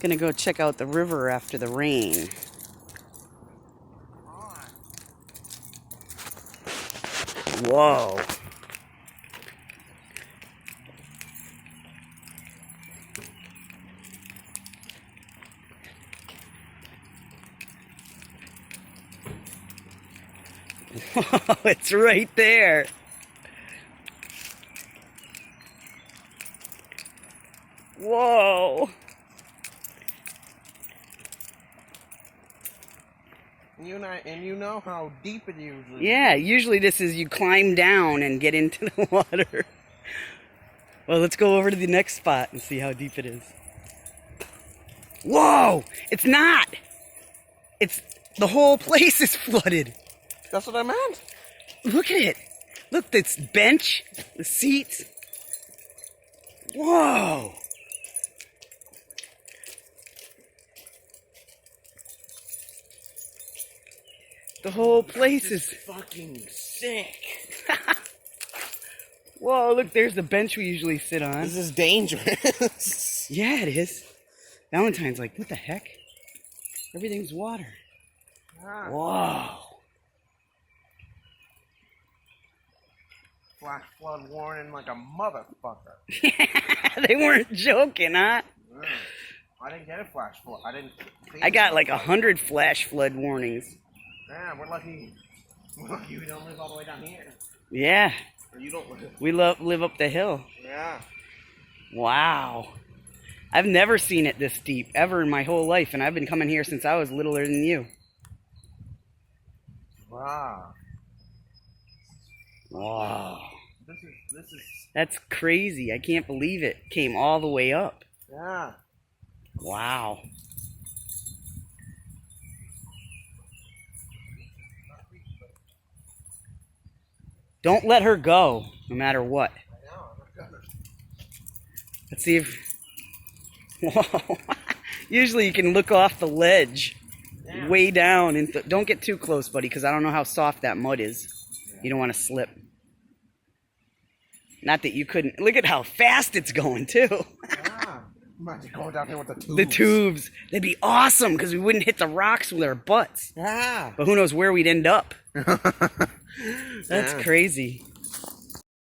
Gonna go check out the river after the rain. Whoa. It's right there. Whoa. You know how deep it usually is. Yeah, usually this is you climb down and get into the water. Well, let's go over to the next spot and see how deep it is. Whoa! It's not! It's the whole place is flooded. That's what I meant. Look at it. Look, this bench, the seats. Whoa! The whole place is fucking sick. Whoa, look, there's the bench we usually sit on. This is dangerous. Yeah, it is. Valentine's like, what the heck? Everything's water. Ah. Whoa. Flash flood warning like a motherfucker. They weren't joking, huh? I didn't get a flash flood. I got like 100 flash flood warnings. Yeah, we're lucky. We don't live all the way down here. Yeah. Or you don't live. We live up the hill. Yeah. Wow. I've never seen it this deep, ever in my whole life, and I've been coming here since I was littler than you. Wow. Wow. This is. That's crazy. I can't believe it came all the way up. Yeah. Wow. Don't let her go, no matter what. I know, I'm gonna. Let's see if... Whoa. Usually you can look off the ledge way down. And don't get too close, buddy, because I don't know how soft that mud is. You don't want to slip. Not that you couldn't... Look at how fast it's going, too. Yeah. Imagine going down here with the tubes. The tubes. They'd be awesome, because we wouldn't hit the rocks with our butts. Yeah. But who knows where we'd end up. That's Yeah. crazy.